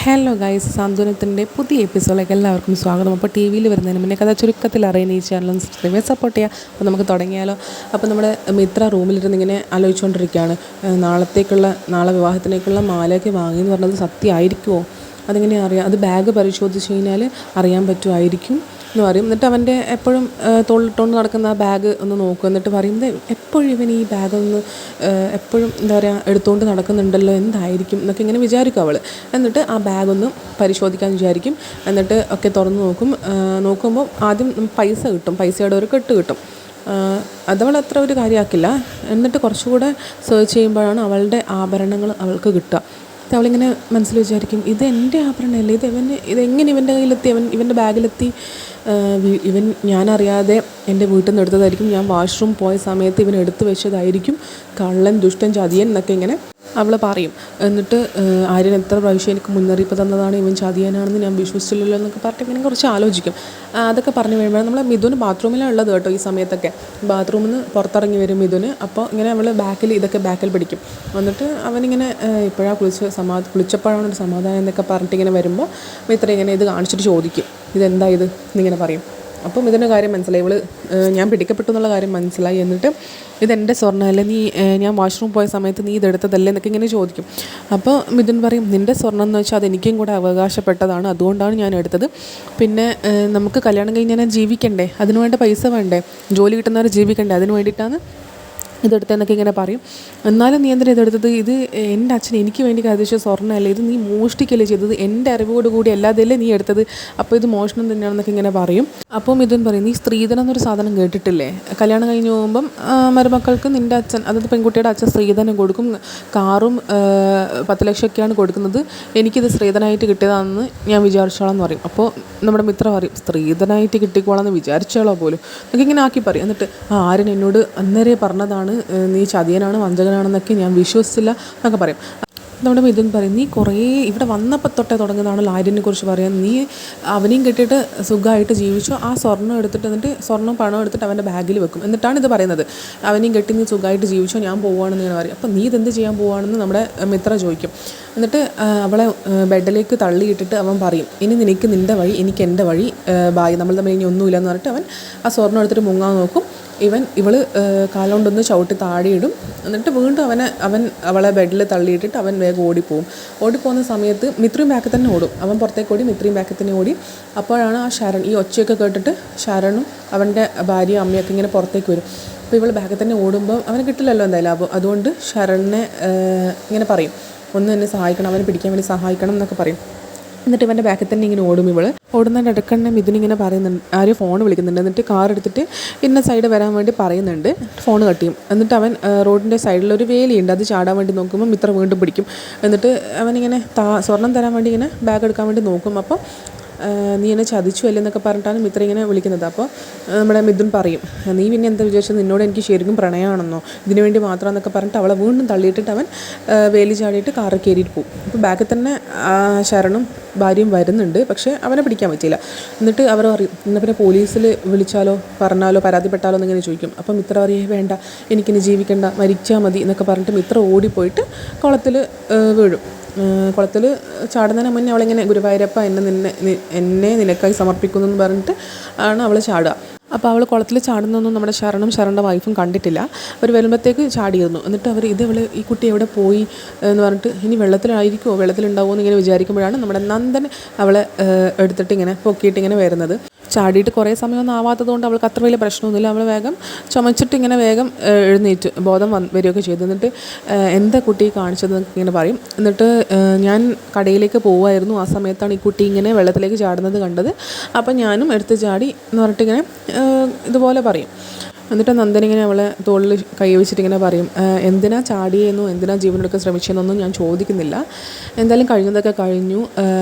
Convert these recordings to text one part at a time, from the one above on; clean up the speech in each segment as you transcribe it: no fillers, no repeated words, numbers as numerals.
Hello guys, സാന്ത്വനത്തിൻ്റെ പുതിയ എപ്പിസോഡിലേക്ക് എല്ലാവർക്കും സ്വാഗതം. അപ്പോൾ ടി വിയിൽ വരുന്നതിന് മുന്നേ കഥ ചുരുക്കത്തിൽ അറിയുന്ന ഈ ചാനൽ സബ്സ്ക്രൈബ് സപ്പോർട്ട് ചെയ്യുക. അപ്പോൾ നമുക്ക് തുടങ്ങിയാലോ. അപ്പോൾ നമ്മുടെ മിത്ര റൂമിലിരുന്ന് ഇങ്ങനെ ആലോചിച്ചുകൊണ്ടിരിക്കുകയാണ്. നാളെ വിവാഹത്തിലേക്കുള്ള മാലയൊക്കെ വാങ്ങിയെന്ന് പറഞ്ഞത് സത്യമായിരിക്കുമോ? അതെങ്ങനെ അറിയാം? അത് ബാഗ് പരിശോധിച്ച് കഴിഞ്ഞാൽ അറിയാൻ പറ്റുമായിരിക്കും എന്ന് പറയും. എന്നിട്ട് അവൻ്റെ എപ്പോഴും തോളിട്ടുകൊണ്ട് നടക്കുന്ന ആ ബാഗ് ഒന്ന് നോക്കും. എന്നിട്ട് പറയും, എപ്പോഴും ഇവൻ ഈ ബാഗൊന്ന് എപ്പോഴും എന്താ പറയുക എടുത്തുകൊണ്ട് നടക്കുന്നുണ്ടല്ലോ, എന്തായിരിക്കും എന്നൊക്കെ ഇങ്ങനെ വിചാരിക്കും അവൾ. എന്നിട്ട് ആ ബാഗൊന്ന് പരിശോധിക്കാൻ വിചാരിക്കും. എന്നിട്ട് ഒക്കെ തുറന്ന് നോക്കുമ്പോൾ ആദ്യം പൈസ കിട്ടും, പൈസയുടെ ഒരു കെട്ട് കിട്ടും. അതവൾ അത്ര ഒരു കാര്യമാക്കില്ല. എന്നിട്ട് കുറച്ചുകൂടെ സെർച്ച് ചെയ്യുമ്പോഴാണ് അവളുടെ ആഭരണങ്ങൾ അവൾക്ക് കിട്ടുക. അവളിങ്ങനെ മനസ്സിൽ വിചാരിക്കും, ഇത് എൻ്റെ ആഭരണമല്ലേ, ഇതെങ്ങനെ ഇവൻ്റെ കയ്യിലെത്തി, ഇവൻ്റെ ബാഗിലെത്തി, ഞാനറിയാതെ എൻ്റെ വീട്ടിൽ നിന്ന് എടുത്തതായിരിക്കും, ഞാൻ വാഷ്റൂം പോയ സമയത്ത് ഇവൻ എടുത്തു വെച്ചതായിരിക്കും, കള്ളൻ, ദുഷ്ടൻ, ചതിയൻ എന്നൊക്കെ ഇങ്ങനെ അവൾ പറയും. എന്നിട്ട് ആര്യൻ എത്ര പ്രാവശ്യം എനിക്ക് മുന്നറിയിപ്പ് തന്നതാണ്, ഇവൻ ചതിയനാണെന്ന് ഞാൻ വിശ്വസിച്ചില്ലല്ലോ എന്നൊക്കെ പറഞ്ഞിട്ട് ഇങ്ങനെ കുറച്ച് ആലോചിക്കും. അതൊക്കെ പറഞ്ഞു കഴിയുമ്പോഴാണ് നമ്മളെ മിഥുന് ബാത്റൂമിലാണ് ഉള്ളത് കേട്ടോ. ഈ സമയത്തൊക്കെ ബാത്റൂമിൽ നിന്ന് പുറത്തിറങ്ങി വരും മിഥുന്. അപ്പോൾ ഇങ്ങനെ അവൾ ബാക്കിൽ പിടിക്കും. എന്നിട്ട് അവനിങ്ങനെ ഇപ്പോഴാണ് കുളിച്ചപ്പോഴാണ് ഒരു സമാധാനം എന്നൊക്കെ പറഞ്ഞിട്ട് ഇങ്ങനെ വരുമ്പോൾ മിത്ര ഇങ്ങനെ ഇത് കാണിച്ചിട്ട് ചോദിക്കും, ഇതെന്താ ഇത് എന്നിങ്ങനെ പറയും. അപ്പം ഇതിൻ്റെ കാര്യം മനസ്സിലായി, ഞാൻ പിടിക്കപ്പെട്ടു എന്നുള്ള കാര്യം മനസ്സിലായി. എന്നിട്ട് ഇതെൻ്റെ സ്വർണ്ണമല്ലേ, ഞാൻ വാഷ്റൂം പോയ സമയത്ത് നീ ഇതെടുത്തതല്ലേ എന്നൊക്കെ ഇങ്ങനെ ചോദിക്കും. അപ്പോൾ മിഥുൻ പറയും, നിൻ്റെ സ്വർണ്ണം എന്ന് വെച്ചാൽ അതെനിക്കും കൂടെ അവകാശപ്പെട്ടതാണ്, അതുകൊണ്ടാണ് ഞാൻ എടുത്തത്. പിന്നെ നമുക്ക് കല്യാണം കഴിഞ്ഞാൽ ജീവിക്കണ്ടേ, അതിനു വേണ്ട പൈസ വേണ്ടേ, ജോലി കിട്ടുന്നവരെ ജീവിക്കണ്ടേ, അതിന് വേണ്ടിയിട്ടാണ് ഇതെടുത്തതെന്നൊക്കെ ഇങ്ങനെ പറയും. എന്നാലും നീ എന്തിനാ ഇതെടുത്തത്, ഇത് എൻ്റെ അച്ഛൻ എനിക്ക് വേണ്ടി കരുതിച്ച സ്വർണ്ണമല്ലേ, ഇത് നീ മോഷ്ടിക്കല്ലേ ചെയ്തത്, എൻ്റെ അറിവോട് കൂടി അല്ലാതെയല്ലേ നീ എടുത്തത്, അപ്പോൾ ഇത് മോഷണം തന്നെയാണെന്നൊക്കെ ഇങ്ങനെ പറയും. അപ്പോൾ ഇതും പറയും, നീ സ്ത്രീധനം എന്നൊരു സാധനം കേട്ടിട്ടില്ലേ, കല്യാണം കഴിഞ്ഞ് പോകുമ്പം മരുമക്കൾക്ക് നിൻ്റെ അച്ഛൻ, അതായത് പെൺകുട്ടിയുടെ അച്ഛൻ സ്ത്രീധനം കൊടുക്കും, കാറും 10 ലക്ഷമൊക്കെയാണ് കൊടുക്കുന്നത്, എനിക്കിത് സ്ത്രീധനമായിട്ട് കിട്ടിയതാണെന്ന് ഞാൻ വിചാരിച്ചോളാം എന്ന് പറയും. അപ്പോൾ നമ്മുടെ മിത്ര പറയും, സ്ത്രീധനമായിട്ട് കിട്ടിക്കോളാമെന്ന് വിചാരിച്ചോളാം പോലും എന്നൊക്കെ ഇങ്ങനെ ആക്കി പറയും. എന്നിട്ട് ആര്യൻ എന്നോട് അന്നേരെ പറഞ്ഞതാണ് നീ ചതിയനാണ്, വഞ്ചകനാണെന്നൊക്കെ ഞാൻ വിശ്വസിച്ചില്ല എന്നൊക്കെ പറയും. നമ്മുടെ മിഥുൻ പറയും, നീ കുറേ ഇവിടെ വന്നപ്പോൾ തൊട്ടേ തുടങ്ങുന്നതാണല്ലോ ആര്യനെ കുറിച്ച് പറയാൻ, നീ അവനെയും കെട്ടിയിട്ട് സുഖമായിട്ട് ജീവിച്ചു, ആ സ്വർണ്ണം എടുത്തിട്ട് എന്നിട്ട് പണം എടുത്തിട്ട് അവൻ്റെ ബാഗിൽ വെക്കും, എന്നിട്ടാണ് ഇത് പറയുന്നത്, അവനെയും കെട്ടി നീ സുഖമായിട്ട് ജീവിച്ചോ, ഞാൻ പോവുകയാണെന്ന് ഇങ്ങനെ പറയും. അപ്പോൾ നീ ഇതെന്ത് ചെയ്യാൻ പോവുകയാണെന്ന് നമ്മുടെ മിത്ര ചോദിക്കും. എന്നിട്ട് അവളെ ബെഡിലേക്ക് തള്ളിയിട്ടിട്ട് അവൻ പറയും, ഇനി നിനക്ക് നിൻ്റെ വഴി, എനിക്ക് എൻ്റെ വഴി, ബായ്, നമ്മൾ തമ്മിൽ ഇനി ഒന്നുമില്ലെന്ന് പറഞ്ഞിട്ട് അവൻ ആ സ്വർണ്ണം എടുത്തിട്ട് മുങ്ങാൻ നോക്കും. ഇവള് കാലുകൊണ്ടൊന്ന് ചവിട്ടി താഴെയിടും. എന്നിട്ട് വീണ്ടും അവൻ അവളെ ബെഡിൽ തള്ളിയിട്ടിട്ട് അവൻ വേഗം ഓടിപ്പോകുന്ന സമയത്ത് മിത്രയും ബാക്കിൽ തന്നെ ഓടും. അവൻ പുറത്തേക്ക് ഓടി, മിത്രയും ബാക്കിൽ തന്നെ ഓടി. അപ്പോഴാണ് ആ ശരൺ ഈ ഒച്ചയൊക്കെ കേട്ടിട്ട് ശരണും അവൻ്റെ ഭാര്യയും അമ്മയൊക്കെ ഇങ്ങനെ പുറത്തേക്ക് വരും. അപ്പോൾ ഇവൾ ബാക്കിൽ തന്നെ ഓടുമ്പോൾ അവന് കിട്ടില്ലല്ലോ എന്തായാലും. അപ്പോൾ അതുകൊണ്ട് ശരണിനെ ഇങ്ങനെ പറയും, ഒന്ന് എന്നെ സഹായിക്കണം, അവനെ പിടിക്കാൻ വേണ്ടി സഹായിക്കണം എന്നൊക്കെ പറയും. എന്നിട്ട് ഇവൻ്റെ ബാക്കിൽ തന്നെ ഇങ്ങനെ ഓടും. ഓടുന്നതിൻ്റെ ഇടയ്ക്കന്നെ മിഥുനിങ്ങനെ പറയുന്നുണ്ട്, ആരും ഫോൺ വിളിക്കുന്നുണ്ട്. എന്നിട്ട് കാർ എടുത്തിട്ട് ഇന്ന സൈഡ് വരാൻ വേണ്ടി പറയുന്നുണ്ട്, ഫോൺ കട്ട് ചെയ്യും. എന്നിട്ട് അവൻ റോഡിൻ്റെ സൈഡിലൊരു വേലിയുണ്ട്, അത് ചാടാൻ വേണ്ടി നോക്കുമ്പോൾ മിത്ര വീണ്ടും പിടിക്കും. എന്നിട്ട് അവനിങ്ങനെ സ്വർണം തരാൻ വേണ്ടി ഇങ്ങനെ ബാഗ് എടുക്കാൻ വേണ്ടി നോക്കും. അപ്പോൾ നീ എന്നെ ചതിച്ചു അല്ലേ എന്നൊക്കെ പറഞ്ഞിട്ടാണ് മിത്ര ഇങ്ങനെ വിളിക്കുന്നത്. അപ്പോൾ നമ്മുടെ മിഥുൻ പറയും, നീ പിന്നെ എന്താ വിചാരിച്ചത്, നിന്നോട് എനിക്ക് ശരിക്കും പ്രണയമാണെന്നോ, ഇതിനു വേണ്ടി മാത്രം എന്നൊക്കെ പറഞ്ഞിട്ട് അവളെ വീണ്ടും തള്ളിയിട്ടിട്ട് അവൻ വേലി ചാടിയിട്ട് കാറിൽ കയറിയിട്ട് പോകും. അപ്പോൾ ബാക്കിൽ തന്നെ ശരണും ഭാര്യയും വരുന്നുണ്ട്, പക്ഷേ അവനെ പിടിക്കാൻ പറ്റിയില്ല. എന്നിട്ട് അവർ പറയും, എന്നാൽ പിന്നെ പോലീസിൽ വിളിച്ചാലോ, പറഞ്ഞാലോ, പരാതിപ്പെട്ടാലോ എന്നിങ്ങനെ ചോദിക്കും. അപ്പം മിത്ര പറയും, വേണ്ട, എനിക്കിനി ജീവിക്കണ്ട, മരിച്ചാൽ മതി എന്നൊക്കെ പറഞ്ഞിട്ട് മിത്ര ഓടിപ്പോയിട്ട് കുളത്തിൽ വീഴും. കുളത്തിൽ ചാടുന്നതിന് മുന്നേ അവളിങ്ങനെ, ഗുരുവായൂരപ്പ എന്നെ നിനക്കായി സമർപ്പിക്കുന്നു എന്ന് പറഞ്ഞിട്ട് ആണ് അവൾ ചാടുക. അപ്പോൾ അവൾ കുളത്തിൽ ചാടുന്നൊന്നും നമ്മുടെ ശരണിൻ്റെ വൈഫും കണ്ടിട്ടില്ല. അവർ വരുമ്പോഴത്തേക്ക് ചാടിയിരുന്നു. എന്നിട്ട് അവർ ഈ കുട്ടി എവിടെ പോയി എന്ന് പറഞ്ഞിട്ട്, ഇനി വെള്ളത്തിലായിരിക്കുമോ, വെള്ളത്തിലുണ്ടാവുമോ എന്നിങ്ങനെ വിചാരിക്കുമ്പോഴാണ് നമ്മുടെ നന്ദൻ അവളെ എടുത്തിട്ട് ഇങ്ങനെ പൊക്കിയിട്ട് ഇങ്ങനെ വരുന്നത്. ചാടിയിട്ട് കുറേ സമയമൊന്നും ആവാത്തത് കൊണ്ട് അവൾക്ക് അത്ര വലിയ പ്രശ്നമൊന്നുമില്ല. അവൾ വേഗം ചുമച്ചിട്ട് ഇങ്ങനെ വേഗം എഴുന്നേറ്റ് ബോധം വരികയൊക്കെ ചെയ്തു. എന്നിട്ട് എന്താ കുട്ടി കാണിച്ചതെന്നൊക്കെ ഇങ്ങനെ പറയും. എന്നിട്ട് ഞാൻ കടയിലേക്ക് പോവുമായിരുന്നു, ആ സമയത്താണ് ഈ കുട്ടി ഇങ്ങനെ വെള്ളത്തിലേക്ക് ചാടുന്നത് കണ്ടത്, അപ്പം ഞാനും എടുത്ത് ചാടി എന്ന് പറഞ്ഞിട്ടിങ്ങനെ ഇതുപോലെ പറയും. എന്നിട്ട് നന്ദൻ ഇങ്ങനെ അവളെ തോളിൽ കൈ വെച്ചിട്ടിങ്ങനെ പറയും, എന്തിനാ ചാടിയെന്നോ എന്തിനാ ജീവനെടുക്കാൻ ശ്രമിച്ചതെന്നൊന്നും ഞാൻ ചോദിക്കുന്നില്ല, എന്തായാലും കഴിഞ്ഞതൊക്കെ കഴിഞ്ഞു,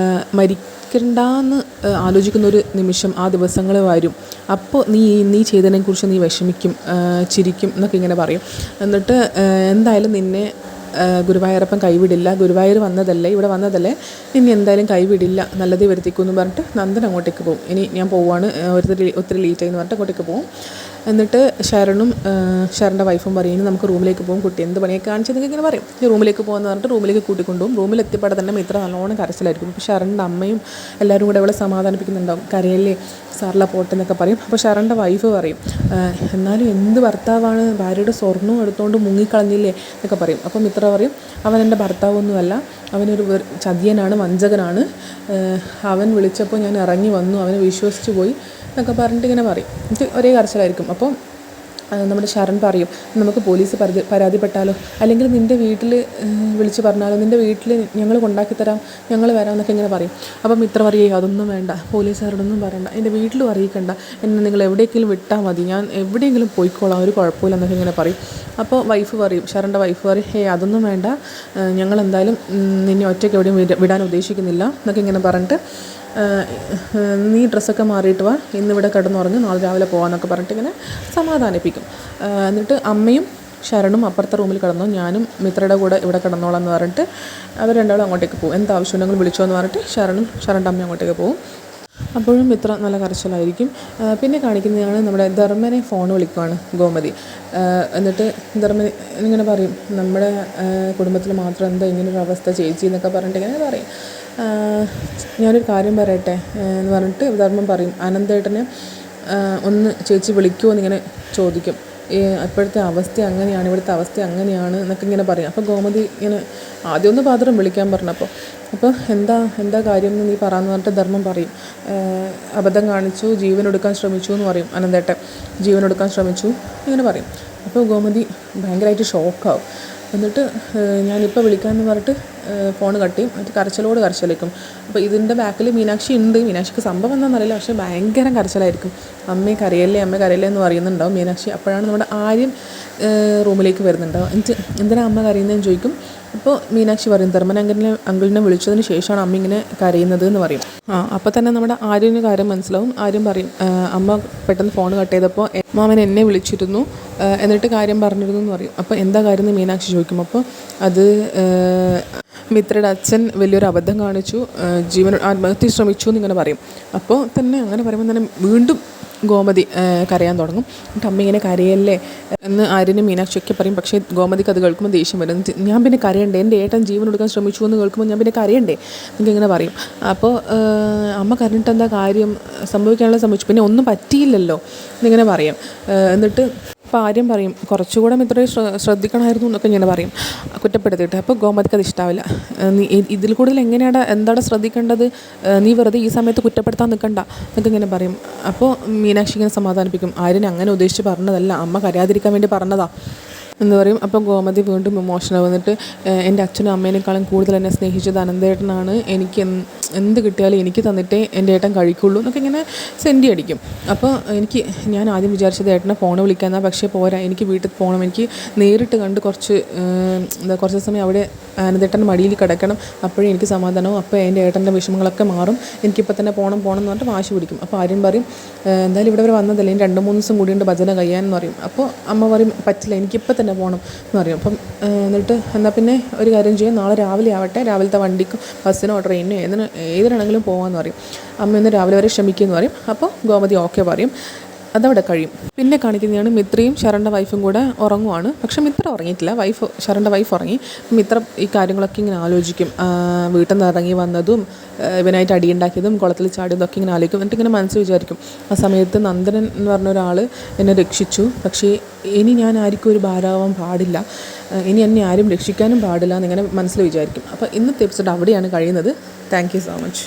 മരിക്കണ്ടെന്ന് ആലോചിക്കുന്നൊരു നിമിഷം ആ ദിവസങ്ങൾ വരും, അപ്പോൾ നീ ചെയ്തതിനെക്കുറിച്ച് നീ വിഷമിക്കും, ചിരിക്കും എന്നൊക്കെ ഇങ്ങനെ പറയും. എന്നിട്ട് എന്തായാലും നിന്നെ ഗുരുവായൂരപ്പൻ കൈവിടില്ല, ഗുരുവായൂർ ഇവിടെ വന്നതല്ലേ, ഇനി എന്തായാലും കൈവിടില്ല, നല്ലതേ വരുത്തിക്കുമെന്ന് പറഞ്ഞിട്ട് നന്ദൻ അങ്ങോട്ടേക്ക് പോകും. ഇനി ഞാൻ പോവുകയാണ്, ഒത്തിരി ലേറ്റായി എന്ന് പറഞ്ഞിട്ട് അങ്ങോട്ടേക്ക് പോകും. എന്നിട്ട് ഷരൻ്റെ വൈഫും പറയും ഇനി നമുക്ക് റൂമിലേക്ക് പോകും, കുട്ടി എന്ത് പണിയൊക്കെ കാണിച്ചെന്നൊക്കെ ഇങ്ങനെ പറയും. ഈ റൂമിലേക്ക് പോകുമെന്ന് പറഞ്ഞിട്ട് റൂമിലേക്ക് കൂട്ടിക്കൊണ്ടുപോകും. റൂമിലെത്തിയപ്പാടെ തന്നെ മിത്ര നല്ലോണം കരച്ചിലായിരിക്കും. അപ്പോൾ ഷരൻ്റെ അമ്മയും എല്ലാവരും കൂടെ അവളെ സമാധാനിപ്പിക്കുന്നുണ്ടാവും. കരയല്ലേ സാറില പോട്ടെന്നൊക്കെ പറയും. അപ്പോൾ ഷരൻ്റെ വൈഫ് പറയും എന്നാലും എന്ത് ഭർത്താവാണ്, ഭാര്യയുടെ സ്വർണ്ണവും എടുത്തുകൊണ്ട് മുങ്ങിക്കളഞ്ഞില്ലേ എന്നൊക്കെ പറയും. അപ്പോൾ മിത്ര പറയും അവൻ എൻ്റെ ഭർത്താവൊന്നുമല്ല, അവനൊരു ചതിയനാണ്, വഞ്ചകനാണ്, അവൻ വിളിച്ചപ്പോൾ ഞാൻ ഇറങ്ങി വന്നു, അവനെ വിശ്വസിച്ച് പോയി എന്നൊക്കെ പറഞ്ഞിട്ട് ഇങ്ങനെ പറയും. എന്നിട്ട് ഒരേ കരച്ചിലായിരിക്കും. അപ്പോൾ നമ്മുടെ ശരൺ പറയും നമുക്ക് പോലീസ് പരാതിപ്പെട്ടാലോ, അല്ലെങ്കിൽ നിൻ്റെ വീട്ടിൽ വിളിച്ച് പറഞ്ഞാലോ, നിൻ്റെ വീട്ടിൽ ഞങ്ങൾ കൊണ്ടാക്കിത്തരാം, ഞങ്ങൾ വരാം എന്നൊക്കെ ഇങ്ങനെ പറയും. അപ്പം മിത്ര പറയേ അതൊന്നും വേണ്ട, പോലീസുകാരോടൊന്നും പറയണ്ട, എൻ്റെ വീട്ടിലും അറിയിക്കണ്ട, എന്നെ നിങ്ങൾ എവിടേക്കെങ്കിലും വിട്ടാൽ മതി, ഞാൻ എവിടെയെങ്കിലും പോയിക്കോളാം, ഒരു കുഴപ്പമില്ല എന്നൊക്കെ ഇങ്ങനെ പറയും. അപ്പോൾ വൈഫ് പറയും, ശരൻ്റെ വൈഫ് പറയും അതൊന്നും വേണ്ട, ഞങ്ങളെന്തായാലും നിന്നെ ഒറ്റയ്ക്ക് എവിടെയും വിടാൻ ഉദ്ദേശിക്കുന്നില്ല എന്നൊക്കെ ഇങ്ങനെ പറഞ്ഞിട്ട് നീ ഡ്രസ്സൊക്കെ മാറിയിട്ട് വാ, ഇന്നിവിടെ കിടന്നുറങ്ങി, നാളെ രാവിലെ പോകാമെന്നൊക്കെ പറഞ്ഞിട്ട് ഇങ്ങനെ സമാധാനിപ്പിക്കും. എന്നിട്ട് അമ്മയും ശരണും അപ്പുറത്തെ റൂമിൽ കിടന്നു, ഞാനും മിത്രയുടെ കൂടെ ഇവിടെ കിടന്നോളാം എന്ന് പറഞ്ഞിട്ട് അവർ രണ്ടാളും അങ്ങോട്ടേക്ക് പോകും. എന്താവശ്യമുണ്ടെങ്കിലും വിളിച്ചോ എന്ന് പറഞ്ഞിട്ട് ശരണിൻ്റെ അമ്മ അങ്ങോട്ടേക്ക് പോകും. അപ്പോഴും മിത്ര നല്ല കരച്ചിലായിരിക്കും. പിന്നെ കാണിക്കുന്നതാണ് നമ്മുടെ ധർമ്മനെ ഫോൺ വിളിക്കുവാണ് ഗോമതി. എന്നിട്ട് ധർമ്മൻ ഇങ്ങനെ പറയും നമ്മുടെ കുടുംബത്തിൽ മാത്രം എന്താ ഇങ്ങനൊരു അവസ്ഥ ചേച്ചി എന്നൊക്കെ പറഞ്ഞിട്ട് ഇങ്ങനെ പറയും. ഞാനൊരു കാര്യം പറയട്ടെ എന്ന് പറഞ്ഞിട്ട് ധർമ്മം പറയും അനന്തേട്ടനെ ഒന്ന് ചേച്ചി വിളിക്കുമോ എന്നിങ്ങനെ ചോദിക്കും. ഇപ്പോഴത്തെ അവസ്ഥ അങ്ങനെയാണ്, ഇവിടുത്തെ അവസ്ഥ അങ്ങനെയാണ് എന്നൊക്കെ ഇങ്ങനെ പറയും. അപ്പോൾ ഗോമതി ഇങ്ങനെ ആദ്യമൊന്ന് പാത്രം വിളിക്കാൻ പറഞ്ഞപ്പോൾ എന്താ കാര്യം എന്ന് നീ പറയാമെന്ന് പറഞ്ഞിട്ട് ധർമ്മം പറയും അബദ്ധം കാണിച്ചു, ജീവനൊടുക്കാൻ ശ്രമിച്ചു എന്ന് പറയും. അനന്തേട്ടൻ ജീവനൊടുക്കാൻ ശ്രമിച്ചു ഇങ്ങനെ പറയും. അപ്പോൾ ഗോമതി ഭയങ്കരമായിട്ട് ഷോക്കാവും. എന്നിട്ട് ഞാനിപ്പോൾ വിളിക്കാമെന്ന് പറഞ്ഞിട്ട് ഫോൺ കട്ട് ചെയ്യും. അത് കരച്ചിലേക്കും. അപ്പോൾ ഇതിൻ്റെ ബാക്കിൽ മീനാക്ഷി ഉണ്ട്. മീനാക്ഷിക്ക് സംഭവം എന്താണെന്നറിയില്ല, പക്ഷേ ഭയങ്കര കരച്ചിലായിരിക്കും. അമ്മ കരയല്ലേ എന്ന് പറയുന്നുണ്ടാവും മീനാക്ഷി. അപ്പോഴാണ് നമ്മുടെ ആര്യൻ റൂമിലേക്ക് വരുന്നുണ്ടാവും. എന്നിട്ട് എന്തിനാ അമ്മ കരയുന്നതെന്ന് ചോദിക്കും. അപ്പോൾ മീനാക്ഷി പറയും ധർമ്മൻ അങ്കിളിനെ വിളിച്ചതിന് ശേഷമാണ് അമ്മ ഇങ്ങനെ കരയുന്നത് എന്ന് പറയും. അപ്പോൾ തന്നെ നമ്മുടെ ആര്യന് കാര്യം മനസ്സിലാവും. ആര്യൻ പറയും അമ്മ പെട്ടെന്ന് ഫോൺ കട്ട് ചെയ്തപ്പോൾ മാമൻ എന്നെ വിളിച്ചിരുന്നു, എന്നിട്ട് കാര്യം പറഞ്ഞിരുന്നു എന്ന് പറയും. അപ്പോൾ എന്താ കാര്യം എന്ന് മീനാക്ഷി ചോദിക്കും. അപ്പോൾ അത് മിത്രയുടെ അച്ഛൻ വലിയൊരു അബദ്ധം കാണിച്ചു, ആത്മഹത്യ ശ്രമിച്ചു എന്നിങ്ങനെ പറയും. അപ്പോൾ തന്നെ അങ്ങനെ പറയുമ്പോൾ തന്നെ വീണ്ടും ഗോമതി കരയാൻ തുടങ്ങും. എന്നിട്ട് അമ്മ ഇങ്ങനെ കരയല്ലേ എന്ന് ആര്യനും മീനാക്ഷിയൊക്കെ പറയും. പക്ഷേ ഗോമതിക്ക് അത് കേൾക്കുമ്പോൾ ദേഷ്യം വരും. ഞാൻ പിന്നെ കരയണ്ടേ, എൻ്റെ ഏട്ടൻ ജീവൻ കൊടുക്കാൻ ശ്രമിച്ചു എന്ന് കേൾക്കുമ്പോൾ ഞാൻ പിന്നെ കരയണ്ടേ എന്നൊക്കെ ഇങ്ങനെ പറയും. അപ്പോൾ അമ്മ കരഞ്ഞിട്ട് എന്താ കാര്യം, സംഭവിക്കാനുള്ള സംഭവിച്ചു, പിന്നെ ഒന്നും പറ്റിയില്ലല്ലോ എന്നിങ്ങനെ പറയും. എന്നിട്ട് അപ്പോൾ ആര്യം പറയും കുറച്ചുകൂടെ ഇത്രയും ശ്രദ്ധിക്കണമായിരുന്നു എന്നൊക്കെ ഇങ്ങനെ പറയും കുറ്റപ്പെടുത്തിയിട്ട്. അപ്പോൾ ഗോമതിക്ക് അത് ഇഷ്ടാവില്ല. നീ ഇതിൽ കൂടുതൽ എന്താണ് ശ്രദ്ധിക്കേണ്ടത്, നീ വെറുതെ ഈ സമയത്ത് കുറ്റപ്പെടുത്താൻ നിൽക്കണ്ട എന്നൊക്കെ ഇങ്ങനെ പറയും. അപ്പോൾ മീനാക്ഷി ഇങ്ങനെ സമാധാനിപ്പിക്കും ആര്യൻ അങ്ങനെ ഉദ്ദേശിച്ച് പറഞ്ഞതല്ല, അമ്മ കരയാതിരിക്കാൻ വേണ്ടി പറഞ്ഞതാ എന്ന് പറയും. അപ്പോൾ ഗോമതി വീണ്ടും ഇമോഷണൽ വന്നിട്ട് എൻ്റെ അച്ഛനും അമ്മേനേക്കാളും കൂടുതൽ എന്നെ സ്നേഹിച്ചത് അനന്തേട്ടനാണ്, എനിക്ക് എന്ത് കിട്ടിയാലും എനിക്ക് തന്നിട്ടേ എൻ്റെ ഏട്ടൻ കഴിക്കുള്ളൂ എന്നൊക്കെ ഇങ്ങനെ സെൻറ്റി അടിക്കും. അപ്പോൾ ഞാൻ ആദ്യം വിചാരിച്ചത് ഏട്ടനെ ഫോൺ വിളിക്കാമെന്നാ, പക്ഷേ പോരാ, എനിക്ക് വീട്ടിൽ പോകണം, എനിക്ക് നേരിട്ട് കണ്ട് കുറച്ച് സമയം അവിടെ അനന്തേട്ടൻ്റെ മടിയിൽ കിടക്കണം, അപ്പോഴേ എനിക്ക് സമാധാനവും, അപ്പോൾ എൻ്റെ ഏട്ടൻ്റെ വിഷമങ്ങളൊക്കെ മാറും, എനിക്കിപ്പോൾ തന്നെ പോകണം എന്ന് പറഞ്ഞിട്ട് വാശി പിടിക്കും. അപ്പോൾ ആര്യൻ പറയും എന്തായാലും ഇവിടെ വരെ വന്നതല്ലേ, ഇനി 2-3 ദിവസം കൂടിയുണ്ട് ഭജന കഴിയാനെന്ന് പറയും. അപ്പോൾ അമ്മ പറയും പറ്റില്ല, എനിക്കിപ്പോൾ തന്നെ പോകണം എന്ന് പറയും. അപ്പം എന്നിട്ട് എന്നാൽ പിന്നെ ഒരു കാര്യം ചെയ്യും, നാളെ രാവിലെ ആവട്ടെ, രാവിലത്തെ വണ്ടിക്കും ബസ്സിനോ ട്രെയിനോ ഏതിനാണെങ്കിലും പോകാമെന്ന് പറയും. അമ്മ ഇന്ന് രാവിലെ വരെ ശ്രമിക്കുമെന്ന് പറയും. അപ്പോൾ ഗോമതി ഓക്കെ പറയും. അതവിടെ കഴിയും. പിന്നെ കാണിക്കുന്നതാണ് മിത്രയും ശരണിൻ്റെ വൈഫും കൂടെ ഉറങ്ങുവാണ്. പക്ഷെ മിത്ര ഉറങ്ങിയിട്ടില്ല, ശരണിൻ്റെ വൈഫ് ഉറങ്ങി. മിത്ര ഈ കാര്യങ്ങളൊക്കെ ഇങ്ങനെ ആലോചിക്കും. വീട്ടിൽ നിന്ന് ഇറങ്ങി വന്നതും ഇവനായിട്ട് അടിയുണ്ടാക്കിയതും കുളത്തിൽ ചാടിയതൊക്കെ ഇങ്ങനെ ആലോചിക്കും. എന്നിട്ട് ഇങ്ങനെ മനസ്സിൽ വിചാരിക്കും ആ സമയത്ത് നന്ദനൻ എന്ന് പറഞ്ഞ ഒരാൾ എന്നെ രക്ഷിച്ചു, പക്ഷേ ഇനി ഞാൻ ആർക്കും ഒരു ഭാരമാവാൻ പാടില്ല, ഇനി എന്നെ ആരും രക്ഷിക്കാനും പാടില്ല എന്നിങ്ങനെ മനസ്സിൽ വിചാരിക്കും. അപ്പോൾ ഇന്നത്തെ എപ്പിസോഡ് അവിടെയാണ് കഴിയുന്നത്. Thank you so much.